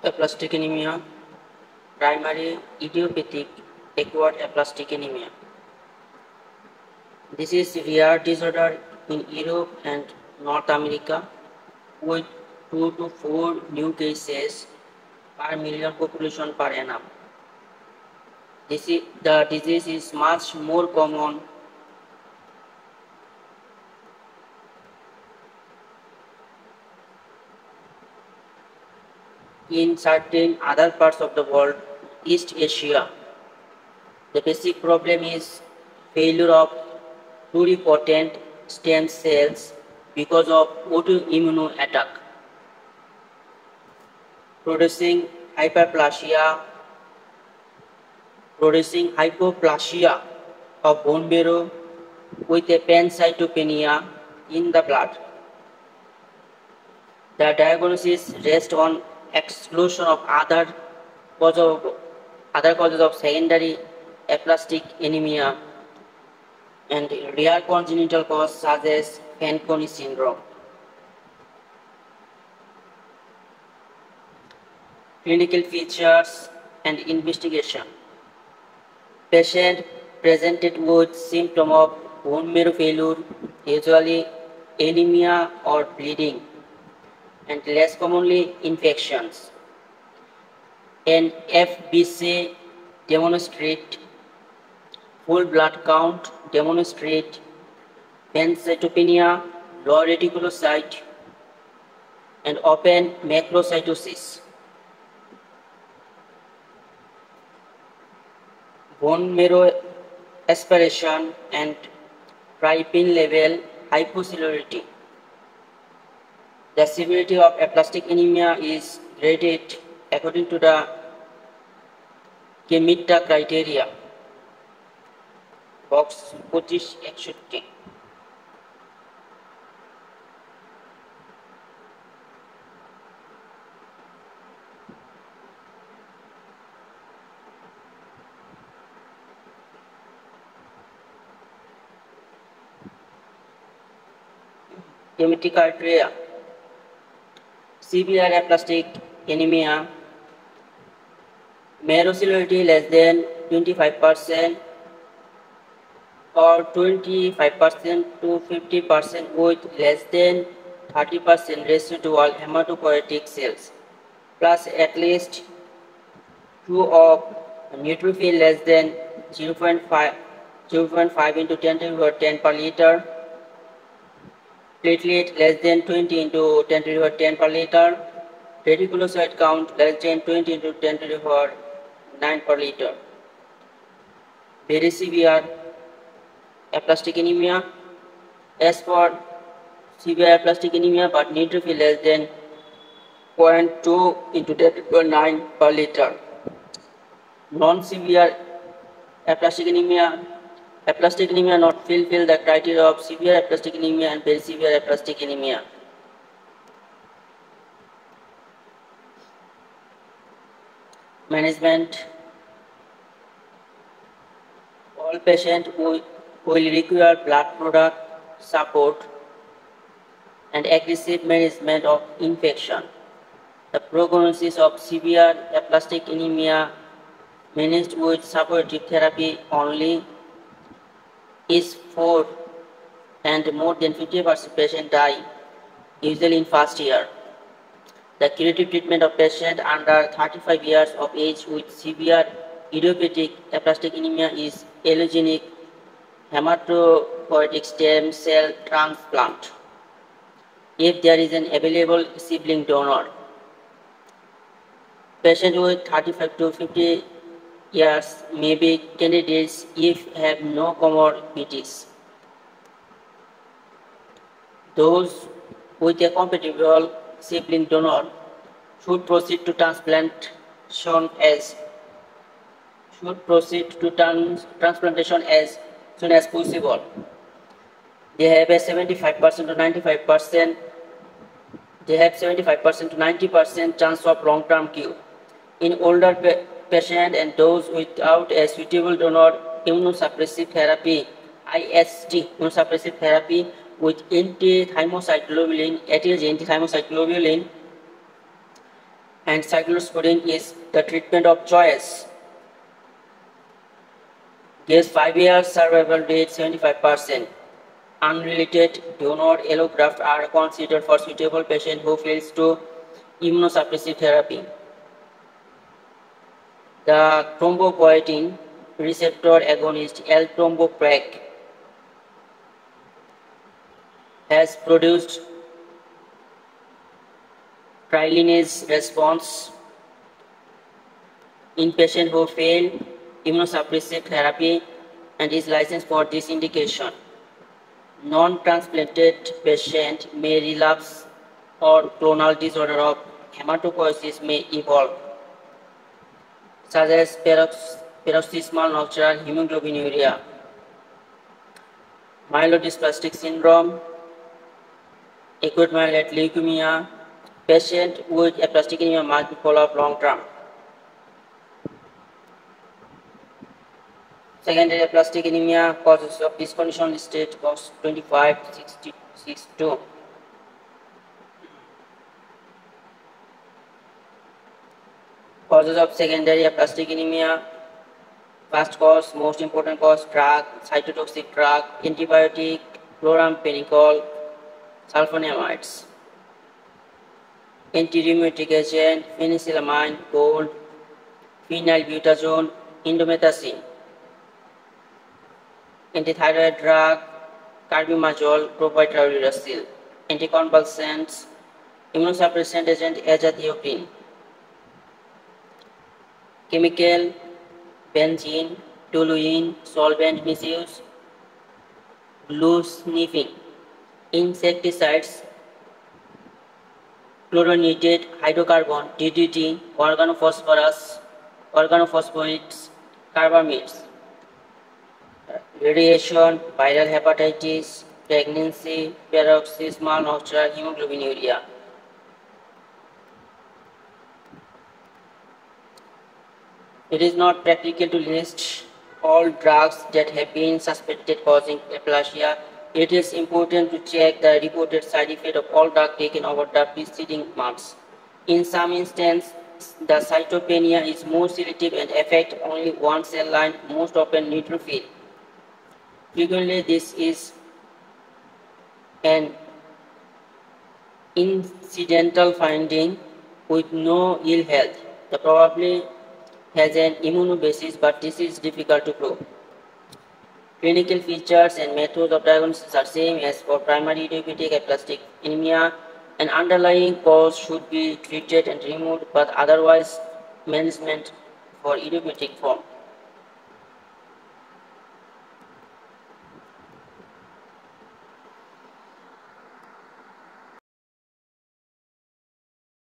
Aplastic anemia, primary idiopathic acquired aplastic anemia. This is a rare disorder in Europe and North America with 2 to 4 new cases per million population per annum. The disease is much more common in certain other parts of the world, East Asia. The basic problem is failure of pluripotent stem cells because of autoimmune attack, producing hypoplasia of bone marrow with a pancytopenia in the blood. The diagnosis rests on exclusion of other causes of secondary aplastic anemia and rare congenital causes such as Fanconi syndrome. Clinical features and investigation. Patient presented with symptom of bone marrow failure, usually anemia or bleeding, and less commonly infections. An FBC demonstrate full blood count, demonstrate pancytopenia, low reticulocyte, and open macrocytosis. Bone marrow aspiration and trypin level hypocellularity. The severity of aplastic anemia is graded according to the Kemitta criteria. Box 2561. Kemitta criteria. Severe aplastic anemia, marrow cellularity less than 25% or 25% to 50% with less than 30% residual hematopoietic cells, plus at least 2 of neutrophil less than 0.5 into 10 to the power 10 per liter, platelet less than 20 into 10 to the power 10 per liter, reticulocyte count less than 20 into 10 to the power 9 per liter. Very severe aplastic anemia. As for severe aplastic anemia, but neutrophil less than 0.2 into 10 to the power 9 per liter. Non-severe aplastic anemia not fulfill the criteria of severe aplastic anemia and very severe aplastic anemia. Management. All patients will require blood product support and aggressive management of infection. The prognosis of severe aplastic anemia managed with supportive therapy only is 4 and more than 50% patients die, usually in first year. The curative treatment of patients under 35 years of age with severe idiopathic aplastic anemia is allogenic hematopoietic stem cell transplant if there is an available sibling donor. Patients with 35 to 50 years may be candidates if have no comorbidities. Those with a compatible sibling donor should proceed to transplantation as soon as possible. They have a 75% to 95%. They have 75% to 90% chance of long-term cure. In older patients and those without a suitable donor, immunosuppressive therapy (IST) immunosuppressive therapy with anti-thymocyte globulin, ATG anti-thymocyte globulin, and cyclosporine is the treatment of choice. Gives 5 years survival rate 75%. Unrelated donor allograft are considered for suitable patient who fails to immunosuppressive therapy. The thrombopoietin receptor agonist L-thromboprag has produced trylinase response in patients who fail immunosuppressive therapy and is licensed for this indication. Non-transplanted patient may relapse or clonal disorder of hematopoiesis may evolve, such as paroxysmal nocturnal hemoglobinuria, myelodysplastic syndrome, acute myeloid leukemia. Patient with aplastic anemia must be followed long term. Secondary aplastic anemia causes of this condition listed box 25 62. Causes of secondary aplastic anemia. First cause, most important cause, drug, cytotoxic drug, antibiotic, chloramphenicol, sulfonamides. Anti-rheumatic agent, penicillamine, gold, phenylbutazone, indomethacin. Antithyroid drug, carbimazole, propyltrauracil. Anticonvulsants, immunosuppressant agent, azathioprine. Chemical, benzene, toluene, solvent misuse, glue sniffing. Insecticides, chlorinated hydrocarbon, DDT, organophosphorates, carbamides. Radiation, viral hepatitis, pregnancy, paroxysmal nocturnal hemoglobinuria. It is not practical to list all drugs that have been suspected causing aplasia. It is important to check the reported side effect of all drugs taken over the preceding months. In some instances, the cytopenia is more selective and affects only one cell line, most often neutrophil. Frequently, this is an incidental finding with no ill health. The probably has an immunobasis, but this is difficult to prove. Clinical features and methods of diagnosis are same as for primary idiopathic aplastic anemia. An underlying cause should be treated and removed, but otherwise management for idiopathic form.